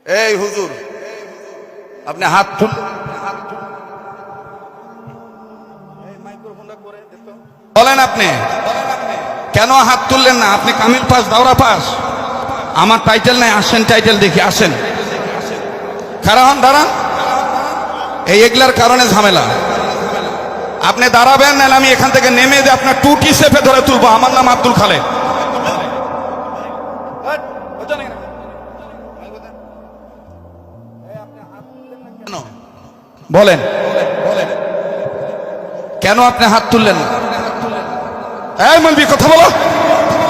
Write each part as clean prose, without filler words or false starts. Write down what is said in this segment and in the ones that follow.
এই হুজুর, আপনি হাত বলেন, আপনি কেন হাত তুললেন না? আপনি কামিল পাস, দাওরা পাস? আমার টাইটেল নাই, আসেন টাইটেল দেখি, আসেন। খারাপ দাঁড়ান, এই এগুলার কারণে ঝামেলা। আপনি দাঁড়াবেন, না আমি এখান থেকে নেমে যে আপনার টুটি চেপে ধরে তুলবো। আমার নাম আব্দুল খালেক। বলেন কেন আপনি হাত তুললেন না? এই মলবি, কথা বলো।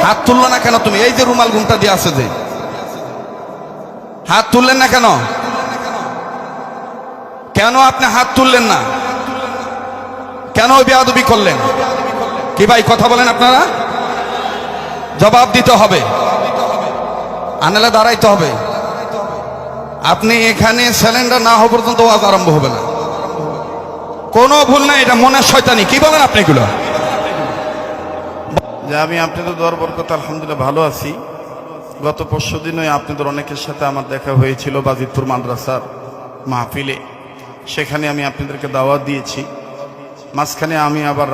হাত তুললো না কেন তুমি? এই যে রুমাল ঘুমটা দিয়ে আছে, যে হাত তুললেন না কেন? কেন আপনি হাত তুললেন না? কেন বেয়াদবি করলেন? কি ভাই, কথা বলেন আপনারা? জবাব দিতে হবে, আনালে দাঁড়াইতে হবে। আপনি এখানে সিলিন্ডার না হওয়া পর্যন্ত ওয়াজ আরম্ভ হবে না। কোনো ভুল নাই, এটা মনের শয়তানি। কি বলেন আপনি এগুলো? যে আমি আপনাদের দরবার কথা আলহামদুলিল্লাহ ভালো আছি। গত পরশু দিনই আপনাদের অনেকের সাথে আমার দেখা হয়েছিল বাজিতপুর মাদ্রাসার মাহফিলে। সেখানে আমি আপনাদেরকে দাওয়াত দিয়েছি। মাঝখানে আমি আবার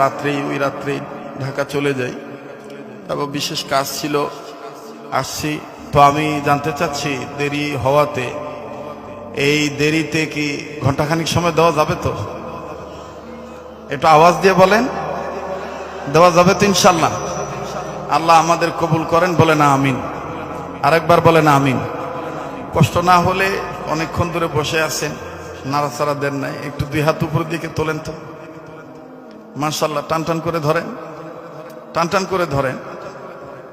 ওই রাত্রেই ঢাকা চলে যাই। তারপর বিশেষ কাজ ছিল, আসছি। তো আমি জানতে চাচ্ছি, দেরি হওয়াতে, এই দেরিতে কি ঘন্টাখানিক সময় দেওয়া যাবে? তো একটু আওয়াজ দিয়ে বলেন, দেওয়া যাবে তো ইনশাল্লাহ? আল্লাহ আমাদের কবুল করেন, বলে না আমিন। আরেকবার বলে না আমিন। কষ্ট না হলে, অনেকক্ষণ ধরে বসে আছেন, নাড়াচাড়া দেন নাই, একটু দুই হাত উপরের দিকে তোলেন তো। মাশাআল্লাহ, টান টান করে ধরেন, টান টান করে ধরেন।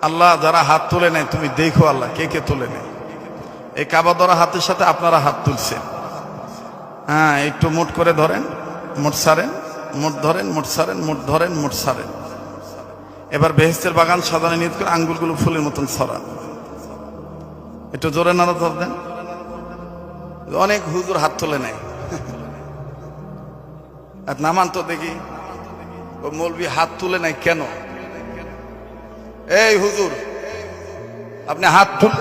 আল্লাহ যারা হাত তুলে নেয়, তুমি দেখো আল্লাহ কে কে তুলে নেয়। এই কাবা ধরা হাতের সাথে আপনারা হাত তুলছেন। হ্যাঁ, একটু মুঠ করে ধরেন, মুঠ ছাড়েন, মুঠ ধরেন, মুঠ ছাড়েন, মুঠ ধরেন, মুঠ ছাড়েন। এবার বেহেশতের বাগান সাজানো নিয়ত করে আঙ্গুলগুলো ফুলের মতন ছড়ান। একটু জোরে নাড়া ধর দেন। অনেক হুজুর হাত তুলে নেয়। আর নামান তো দেখি, ও মৌলবি হাত তুলে নেয় কেন? এই হুজুর, আপনি হাত তুল।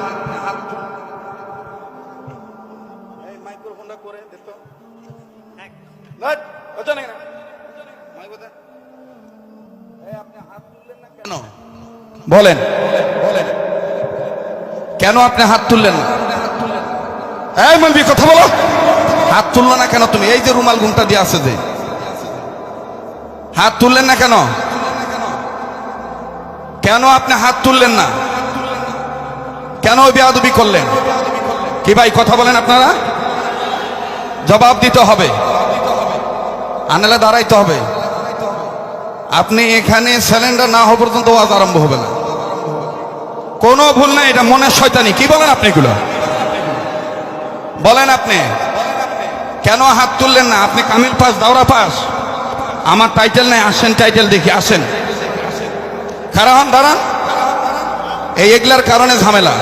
বলেন কেন আপনি হাত তুললেন না? এই মলবি, কথা বলো। হাত তুললো না কেন তুমি? এই যে রুমাল ঘুমটা দিয়ে আছে, যে হাত তুললেন না কেন? কেন আপনি হাত তুললেন না? কেন বেয়াদবি করলেন? কি ভাই, কথা বলেন আপনারা? জবাব দিতে হবে, আনালে দাঁড়াইতে হবে। আপনি এখানে সিলিন্ডার না হওয়া পর্যন্ত ওয়াজ আরম্ভ হবে না। কোনো ভুল নাই, এটা মনের শয়তানি। কি বলেন আপনি এগুলো? বলেন আপনি কেন হাত তুললেন না? আপনি কামিল পাস, দাওরা পাস? আমার টাইটেল নাই, আসেন টাইটেল দেখি, আসেন। খারাপ দাঁড়ান, এই এগুলার কারণে ঝামেলা।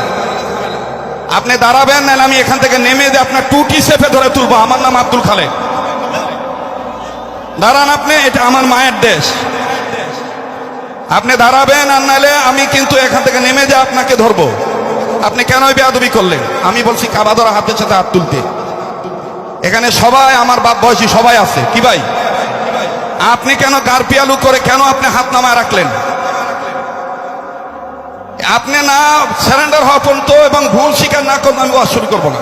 আপনি দাঁড়াবেন, না আমি এখান থেকে নেমে যে আপনার টুটি চেপে ধরে তুলবো। আমার নাম আব্দুল খালেক। দাঁড়ান আপনি, এটা আমার মায়ের দেশ। আপনি দাঁড়াবেন, আর নাহলে আমি কিন্তু এখান থেকে নেমে যে আপনাকে ধরবো। আপনি কেন বেয়াদবি করলেন? আমি বলছি কাবা ধরা হাতের সাথে হাত তুলতে। এখানে সবাই আমার বাপ বয়সী সবাই আছে। কি ভাই, আপনি কেন গারপিয়ালু করে কেন আপনি হাত নামায় রাখলেন? আপনি না সারেন্ডার হওয়া পর্যন্ত এবং ভুল স্বীকার না করলে আমি ওয়াজ শুরু করবো না।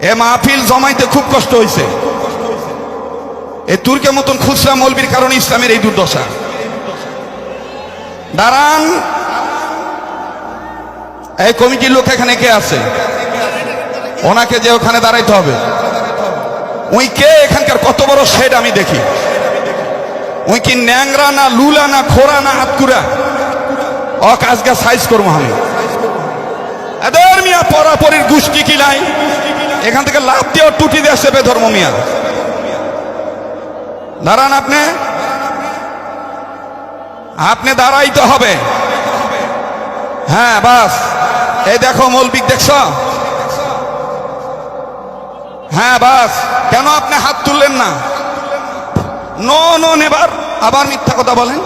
এ মাহফিল জমাইতে খুব কষ্ট হয়েছে। এই তুর্কের মতন খুচরা মৌলবীর কারণে ইসলামের এই দুর্দশা। দাঁড়ান, এই কমিটির লোক এখানে কে আছে? ওনাকে যে ওখানে দাঁড়াইতে হবে। উই কে? এখানকার কত বড় শেড আমি দেখি। উই কি ন্যাংরা না লুলা না খোরা না হাতকুড়া? আজকে সাইজ করবো আমি। এদের মিয়া পরাপরির গোষ্ঠী কি নাই? এখান থেকে লাভ দিয়ে টুটি দিয়ে সেবে ধর্ম মিয়া। দাঁড়ান আপনি, আপনি দাঁড়াইতে হবে। হ্যাঁ বাস, এই দেখো মৌলবিক, দেখছ? হ্যাঁ বাস, কেন আপনি হাত তুললেন না? নো নো নেবার, আবার মিথ্যা কথা বলেন।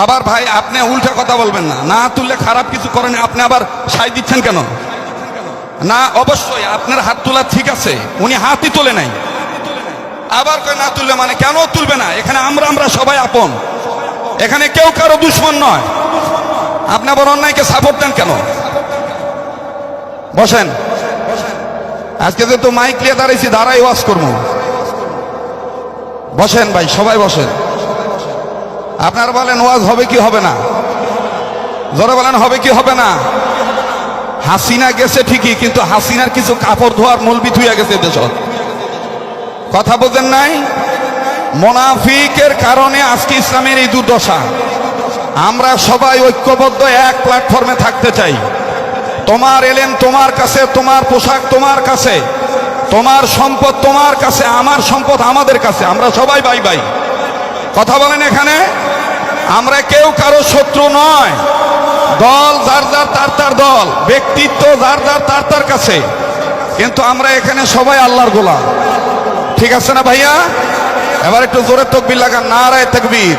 আবার ভাই আপনি উল্টা কথা বলবেন না, না তুললে খারাপ কিছু করেন, আপনি আবার সাই দিচ্ছেন কেন? না অবশ্যই আপনার হাত তোলা ঠিক আছে, উনি হাতই তোলে নাই, আবার কয় না তুললে মানে কেন তুলবে না? এখানে আমরা সবাই আপন, এখানে কেউ কারো দুশ্মন নয়। আপনি আবার অন্যায়কে সাপোর্ট দেন কেন? বসেন, আজকে যেহেতু মাইক নিয়ে দাঁড়াইছি, দাঁড়াই ওয়াজ করবো। বসেন ভাই, সবাই বসেন। আপনারা বলেন ওয়াজ হবে কি হবে না? জোরে বলেন হবে কি হবে না? হাসিনা গেছে ঠিকই, কিন্তু হাসিনার কিছু কাপড় ধোয়ার মলবি ধুইয়া গেছে দেশ। কথা বোঝেন নাই? মুনাফিকের কারণে আজকে ইসলামের এই দুর্দশা। আমরা সবাই ঐক্যবদ্ধ এক প্ল্যাটফর্মে থাকতে চাই। তোমার এলেম তোমার কাছে, তোমার পোশাক তোমার কাছে, তোমার সম্পদ তোমার কাছে, আমার সম্পদ আমাদের কাছে, আমরা সবাই ভাই ভাই। কথা বলেন, এখানে আমরা কেউ কারো শত্রু নয়। দল যার যার তার দল, ব্যক্তিত্ব যার যার তার কাছে, কিন্তু আমরা এখানে সবাই আল্লাহর গোলাম। ঠিক আছে না ভাইয়া? এবার একটু জোরে তাকবীর লাগান, নারায়ে তাকবীর।